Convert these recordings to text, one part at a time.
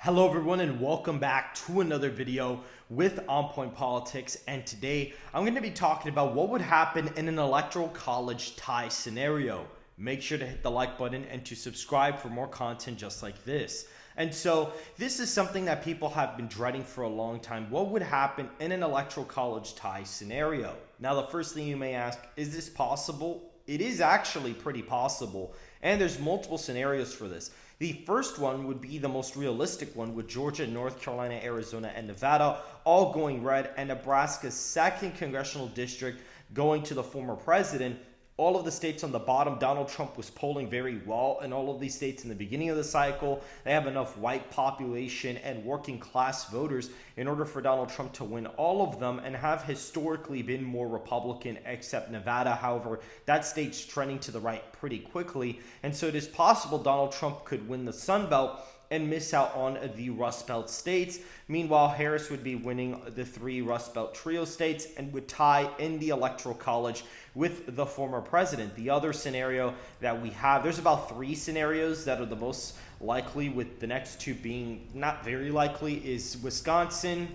Hello everyone and welcome back to another video with On Point Politics, and today I'm going to be talking about what would happen in an electoral college tie scenario. Make sure to hit the like button and to subscribe for more content just like this. And so this is something that people have been dreading for a long time. What would happen in an electoral college tie scenario? Now the first thing you may ask, is this possible? It is actually pretty possible, and there's multiple scenarios for this. The first one would be the most realistic one, with Georgia, North Carolina, Arizona, and Nevada all going red, and Nebraska's second congressional district going to the former president. All of the states on the bottom, Donald Trump was polling very well in all of these states in the beginning of the cycle. They have enough white population and working class voters in order for Donald Trump to win all of them, and have historically been more Republican except Nevada. However, that state's trending to the right pretty quickly, and so it is possible Donald Trump could win the Sun Belt and miss out on the Rustbelt states. Meanwhile, Harris would be winning the three Rustbelt trio states and would tie in the Electoral College with the former president. The other scenario that we have, there's about three scenarios that are the most likely, with the next two being not very likely, is Wisconsin,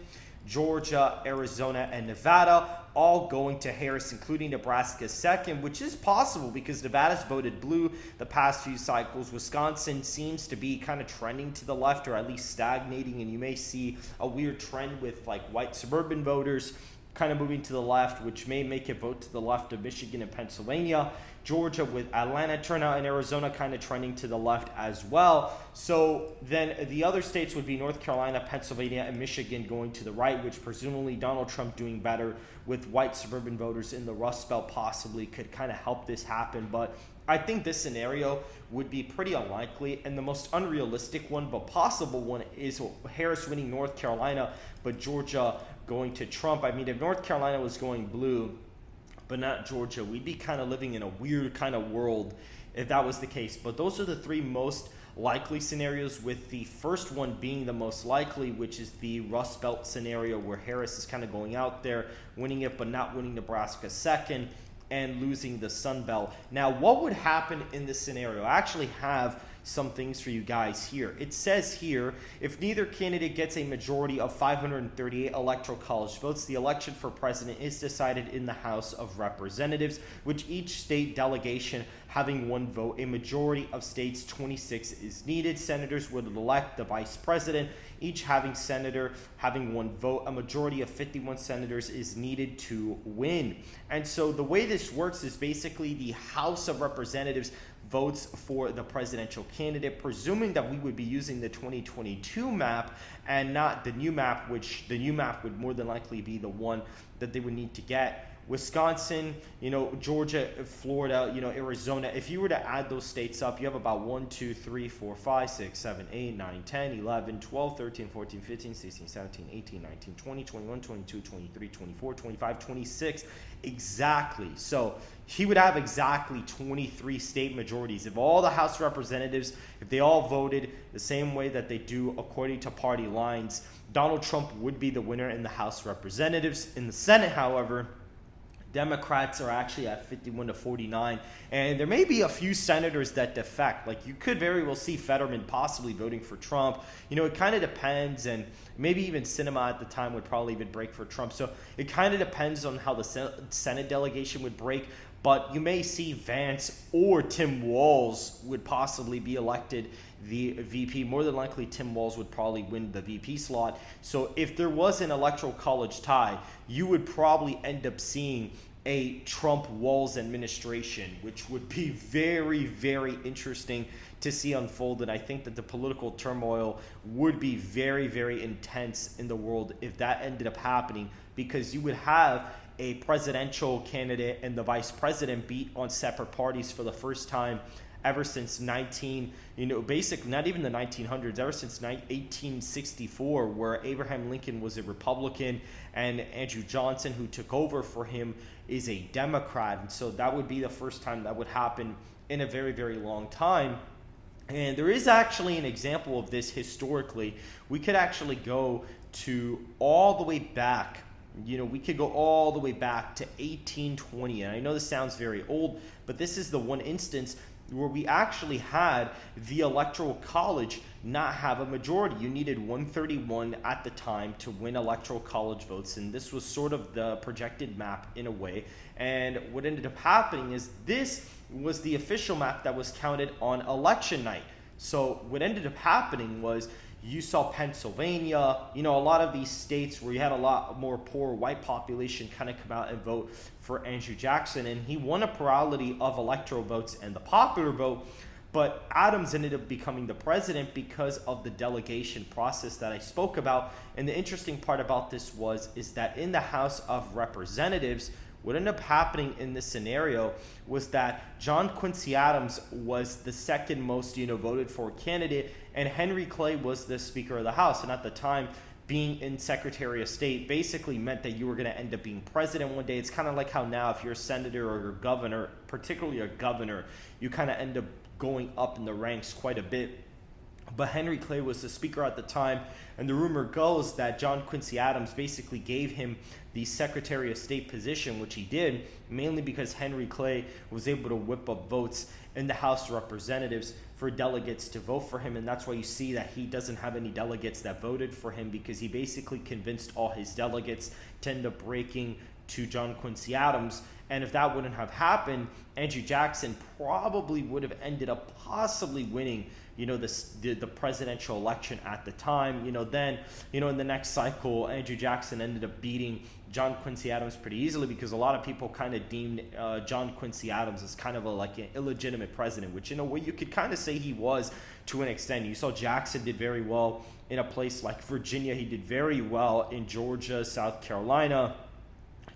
Georgia, Arizona, and Nevada, all going to Harris, including Nebraska's second, which is possible because Nevada's voted blue the past few cycles. Wisconsin seems to be kind of trending to the left, or at least stagnating, and you may see a weird trend with like white suburban voters kind of moving to the left, which may make it vote to the left of Michigan and Pennsylvania. Georgia with Atlanta turnout, and Arizona kind of trending to the left as well. So then the other states would be North Carolina, Pennsylvania, and Michigan going to the right, which presumably Donald Trump doing better with white suburban voters in the Rust Belt possibly could kind of help this happen. But I think this scenario would be pretty unlikely, and the most unrealistic one but possible one is Harris winning North Carolina but Georgia going to Trump. I mean, if North Carolina was going blue but not Georgia, we'd be kind of living in a weird kind of world if that was the case. But those are the three most likely scenarios, with the first one being the most likely, which is the Rust Belt scenario, where Harris is kind of going out there, winning it but not winning Nebraska second, and losing the Sun Belt. Now, what would happen in this scenario? I actually have some things for you guys here. It says here, if neither candidate gets a majority of 538 electoral college votes, the election for president is decided in the House of Representatives, which each state delegation having one vote. A majority of states, 26, is needed. Senators would elect the vice president, each senator having one vote. A majority of 51 senators is needed to win. And so the way this works is basically the House of Representatives votes for the presidential candidate, presuming that we would be using the 2022 map and not the new map, which the new map would more than likely be the one that they would need to get. Wisconsin, Georgia, Florida, Arizona, if you were to add those states up, you have about 1, 2, 3, 4, 5, 6, 7, 8, 9, 10, 11, 12, 13, 14, 15, 16, 17, 18, 19, 20, 21, 22, 23, 24, 25, 26, exactly. So he would have exactly 23 state majorities. If all the House Representatives, if they all voted the same way that they do according to party lines, Donald Trump would be the winner in the House Representatives. In the Senate, however, Democrats are actually at 51 to 49, and there may be a few senators that defect. Like, you could very well see Fetterman possibly voting for Trump. It kind of depends, and maybe even Sinema at the time would probably even break for Trump. So it kind of depends on how the Senate delegation would break, but you may see Vance or Tim Walz would possibly be elected the VP. More than likely, Tim Walz would probably win the VP slot. So if there was an electoral college tie, you would probably end up seeing a Trump-Walz administration, which would be very, very interesting to see unfold. And I think that the political turmoil would be very, very intense in the world if that ended up happening, because you would have a presidential candidate and the vice president beat on separate parties for the first time ever since basically not even the 1900s, ever since 1864, where Abraham Lincoln was a Republican and Andrew Johnson, who took over for him, is a Democrat. And so that would be the first time that would happen in a very, very long time. And there is actually an example of this historically. We could actually go to all the way back. We could go all the way back to 1820. And I know this sounds very old, but this is the one instance where we actually had the Electoral College not have a majority. You needed 131 at the time to win electoral college votes, and this was sort of the projected map in a way. And what ended up happening is this was the official map that was counted on election night. So what ended up happening was you saw Pennsylvania, a lot of these states where you had a lot more poor white population kind of come out and vote for Andrew Jackson, and he won a plurality of electoral votes and the popular vote. But Adams ended up becoming the president because of the delegation process that I spoke about. And the interesting part about this is that in the House of Representatives, what ended up happening in this scenario was that John Quincy Adams was the second most, voted for candidate, and Henry Clay was the Speaker of the House. And at the time, being in Secretary of State basically meant that you were going to end up being president one day. It's kind of like how now if you're a senator or a governor, particularly a governor, you kind of end up going up in the ranks quite a bit. But Henry Clay was the Speaker at the time, and the rumor goes that John Quincy Adams basically gave him the Secretary of State position, which he did, mainly because Henry Clay was able to whip up votes in the House of Representatives for delegates to vote for him. And that's why you see that he doesn't have any delegates that voted for him, because he basically convinced all his delegates to end up breaking to John Quincy Adams. And if that wouldn't have happened, Andrew Jackson probably would have ended up possibly winning, the presidential election at the time. Then, in the next cycle, Andrew Jackson ended up beating John Quincy Adams pretty easily, because a lot of people kind of deemed John Quincy Adams as kind of an illegitimate president, which in a way you could kind of say he was to an extent. You saw Jackson did very well in a place like Virginia. He did very well in Georgia, South Carolina.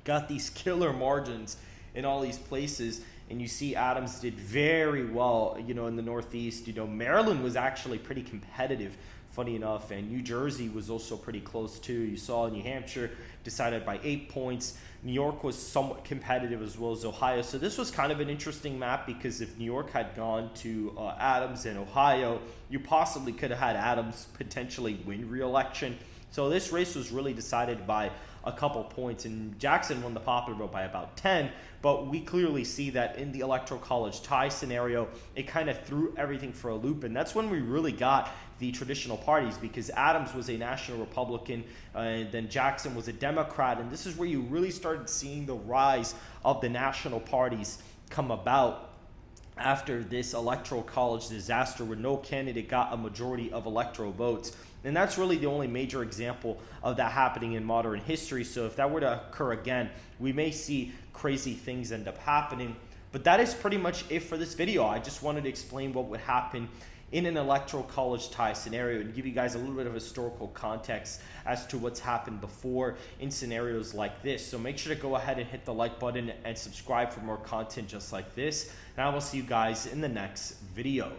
Got these killer margins in all these places, and you see Adams did very well, in the Northeast. Maryland was actually pretty competitive, funny enough, and New Jersey was also pretty close too. You saw New Hampshire decided by 8 points. New York was somewhat competitive, as well as Ohio. So this was kind of an interesting map, because if New York had gone to Adams and Ohio, you possibly could have had Adams potentially win re-election. So this race was really decided by a couple points, and Jackson won the popular vote by about 10, but we clearly see that in the Electoral College tie scenario, it kind of threw everything for a loop, and that's when we really got the traditional parties, because Adams was a national Republican, and then Jackson was a Democrat, and this is where you really started seeing the rise of the national parties come about after this Electoral College disaster, where no candidate got a majority of electoral votes. And that's really the only major example of that happening in modern history. So if that were to occur again, we may see crazy things end up happening. But that is pretty much it for this video. I just wanted to explain what would happen in an Electoral College tie scenario and give you guys a little bit of historical context as to what's happened before in scenarios like this. So make sure to go ahead and hit the like button and subscribe for more content just like this. And I will see you guys in the next video.